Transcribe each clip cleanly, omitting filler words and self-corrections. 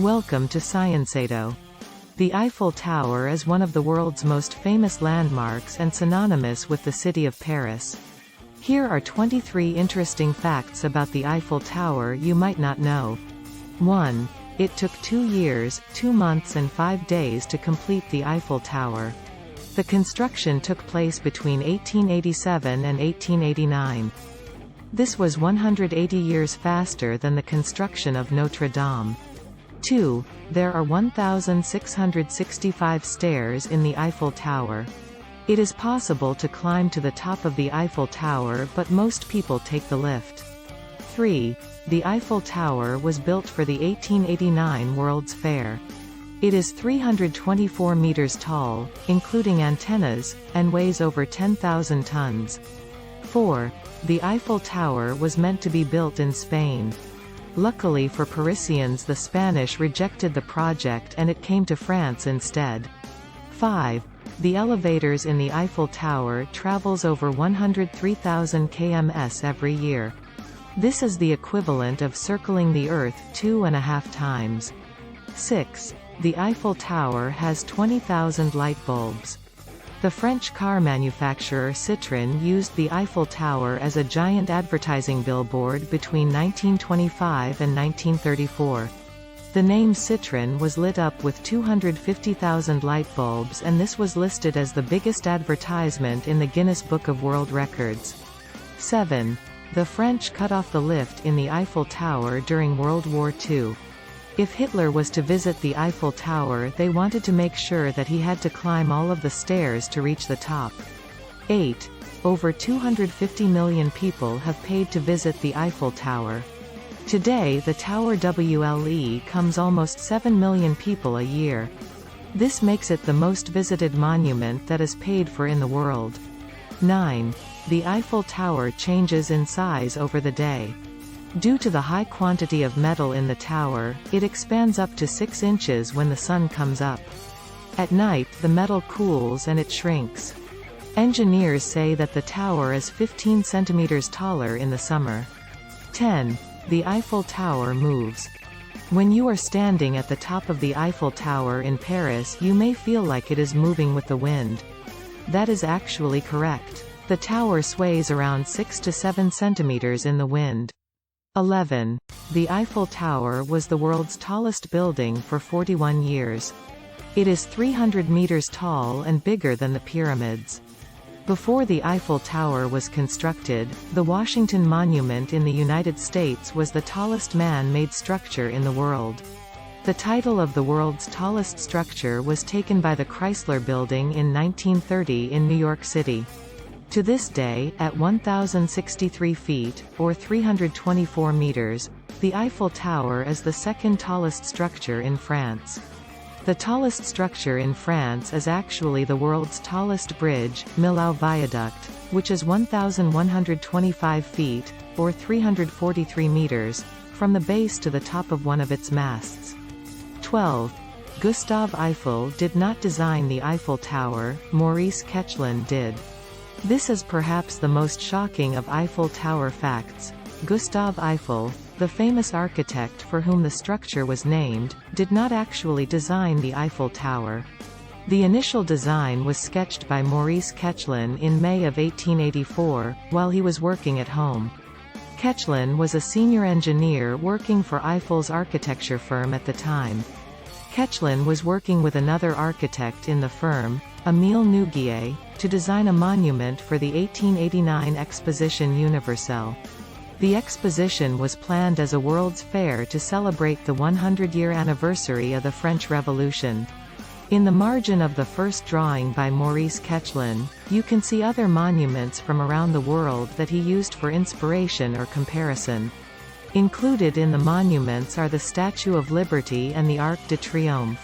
Welcome to Scienceado. The Eiffel Tower is one of the world's most famous landmarks and synonymous with the city of Paris. Here are 23 interesting facts about the Eiffel Tower you might not know. 1. It took 2 years, 2 months and 5 days to complete the Eiffel Tower. The construction took place between 1887 and 1889. This was 180 years faster than the construction of Notre Dame. 2. There are 1,665 stairs in the Eiffel Tower. It is possible to climb to the top of the Eiffel Tower, but most people take the lift. 3. The Eiffel Tower was built for the 1889 World's Fair. It is 324 meters tall, including antennas, and weighs over 10,000 tons. 4. The Eiffel Tower was meant to be built in Spain. Luckily for Parisians, the Spanish rejected the project and it came to France instead. 5. The elevators in the Eiffel Tower travels over 103,000 km every year. This is the equivalent of circling the Earth 2.5 times. 6. The Eiffel Tower has 20,000 light bulbs. The French car manufacturer Citroën used the Eiffel Tower as a giant advertising billboard between 1925 and 1934. The name Citroën was lit up with 250,000 light bulbs, and this was listed as the biggest advertisement in the Guinness Book of World Records. 7. The French cut off the lift in the Eiffel Tower during World War II. If Hitler was to visit the Eiffel Tower, they wanted to make sure that he had to climb all of the stairs to reach the top. 8. Over 250 million people have paid to visit the Eiffel Tower. Today the tower WLE comes almost 7 million people a year. This makes it the most visited monument that is paid for in the world. 9. The Eiffel Tower changes in size over the day. Due to the high quantity of metal in the tower, it expands up to 6 inches when the sun comes up. At night, the metal cools and it shrinks. Engineers say that the tower is 15 centimeters taller in the summer. 10. The Eiffel Tower moves. When you are standing at the top of the Eiffel Tower in Paris, you may feel like it is moving with the wind. That is actually correct. The tower sways around 6 to 7 centimeters in the wind. 11. The Eiffel Tower was the world's tallest building for 41 years. It is 300 meters tall and bigger than the pyramids. Before the Eiffel Tower was constructed, the Washington Monument in the United States was the tallest man-made structure in the world. The title of the world's tallest structure was taken by the Chrysler Building in 1930 in New York City. To this day, at 1,063 feet, or 324 meters, the Eiffel Tower is the second tallest structure in France. The tallest structure in France is actually the world's tallest bridge, Millau Viaduct, which is 1,125 feet, or 343 meters, from the base to the top of one of its masts. 12. Gustave Eiffel did not design the Eiffel Tower, Maurice Koechlin did. This is perhaps the most shocking of Eiffel Tower facts. Gustave Eiffel, the famous architect for whom the structure was named, did not actually design the Eiffel Tower. The initial design was sketched by Maurice Koechlin in May of 1884, while he was working at home. Koechlin was a senior engineer working for Eiffel's architecture firm at the time. Koechlin was working with another architect in the firm, Émile Nouguier, to design a monument for the 1889 Exposition Universelle. The exposition was planned as a World's Fair to celebrate the 100-year anniversary of the French Revolution. In the margin of the first drawing by Maurice Koechlin, you can see other monuments from around the world that he used for inspiration or comparison. Included in the monuments are the Statue of Liberty and the Arc de Triomphe.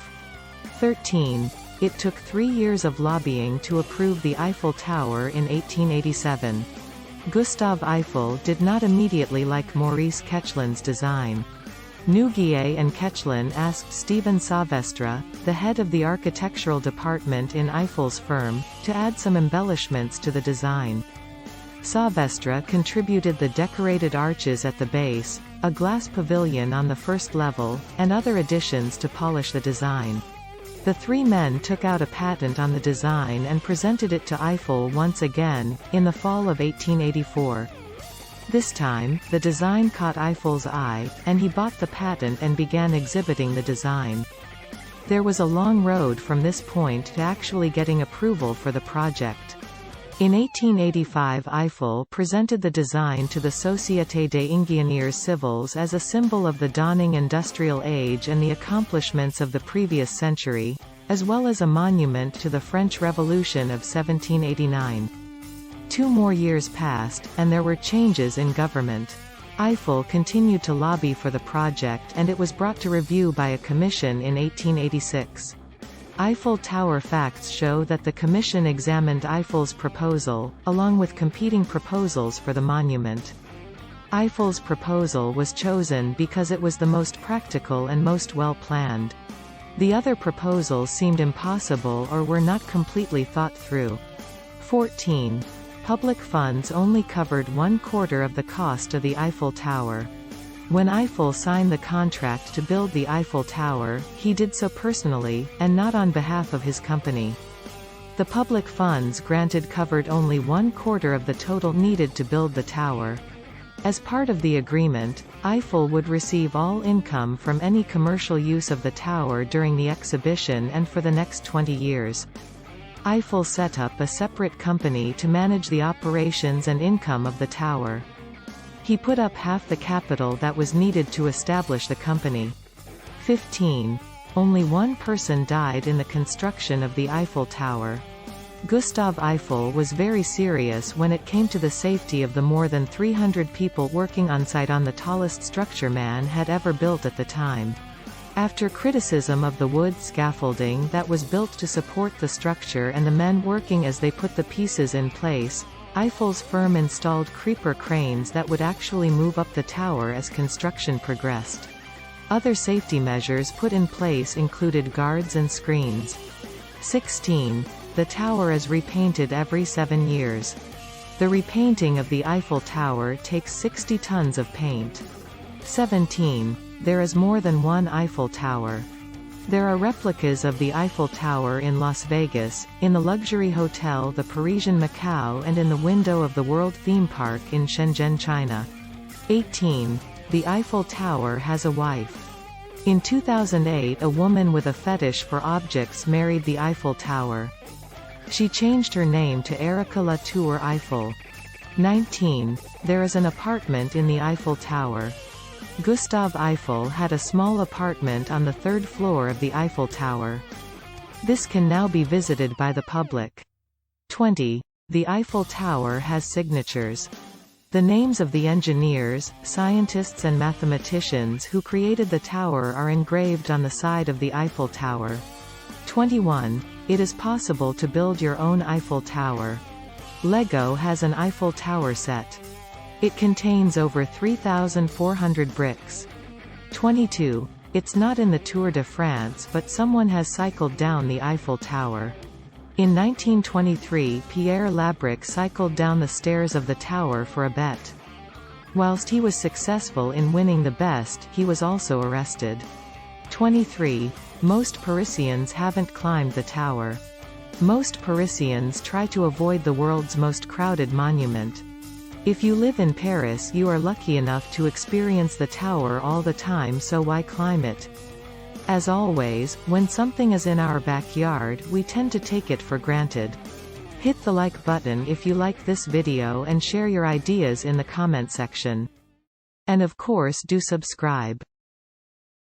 13. It took 3 years of lobbying to approve the Eiffel Tower in 1887. Gustave Eiffel did not immediately like Maurice Koechlin's design. Nouguier and Koechlin asked Stephen Sauvestre, the head of the architectural department in Eiffel's firm, to add some embellishments to the design. Sauvestre contributed the decorated arches at the base, a glass pavilion on the first level, and other additions to polish the design. The three men took out a patent on the design and presented it to Eiffel once again, in the fall of 1884. This time, the design caught Eiffel's eye, and he bought the patent and began exhibiting the design. There was a long road from this point to actually getting approval for the project. In 1885 Eiffel presented the design to the Société des Ingénieurs Civils as a symbol of the dawning industrial age and the accomplishments of the previous century, as well as a monument to the French Revolution of 1789. 2 more years passed, and there were changes in government. Eiffel continued to lobby for the project and it was brought to review by a commission in 1886. Eiffel Tower facts show that the commission examined Eiffel's proposal, along with competing proposals for the monument. Eiffel's proposal was chosen because it was the most practical and most well-planned. The other proposals seemed impossible or were not completely thought through. 14. Public funds only covered 1/4 of the cost of the Eiffel Tower. When Eiffel signed the contract to build the Eiffel Tower, he did so personally, and not on behalf of his company. The public funds granted covered only 1/4 of the total needed to build the tower. As part of the agreement, Eiffel would receive all income from any commercial use of the tower during the exhibition and for the next 20 years. Eiffel set up a separate company to manage the operations and income of the tower. He put up half the capital that was needed to establish the company. 15. Only one person died in the construction of the Eiffel Tower. Gustave Eiffel was very serious when it came to the safety of the more than 300 people working on site on the tallest structure man had ever built at the time. After criticism of the wood scaffolding that was built to support the structure and the men working as they put the pieces in place, Eiffel's firm installed creeper cranes that would actually move up the tower as construction progressed. Other safety measures put in place included guards and screens. 16. The tower is repainted every 7 years. The repainting of the Eiffel Tower takes 60 tons of paint. 17. There is more than one Eiffel Tower. There are replicas of the Eiffel Tower in Las Vegas, in the luxury hotel the Parisian Macau and in the window of the World Theme Park in Shenzhen, China. 18. The Eiffel Tower has a wife. In 2008 a woman with a fetish for objects married the Eiffel Tower. She changed her name to Erika La Tour Eiffel. 19. There is an apartment in the Eiffel Tower. Gustave Eiffel had a small apartment on the 3rd floor of the Eiffel Tower. This can now be visited by the public. 20. The Eiffel Tower has signatures. The names of the engineers, scientists and mathematicians who created the tower are engraved on the side of the Eiffel Tower. 21. It is possible to build your own Eiffel Tower. Lego has an Eiffel Tower set. It contains over 3,400 bricks. 22. It's not in the Tour de France but someone has cycled down the Eiffel Tower. In 1923 Pierre Labric cycled down the stairs of the tower for a bet. Whilst he was successful in winning the bet, he was also arrested. 23. Most Parisians haven't climbed the tower. Most Parisians try to avoid the world's most crowded monument. If you live in Paris you are lucky enough to experience the tower all the time, so why climb it? As always, when something is in our backyard we tend to take it for granted. Hit the like button if you like this video and share your ideas in the comment section. And of course do subscribe.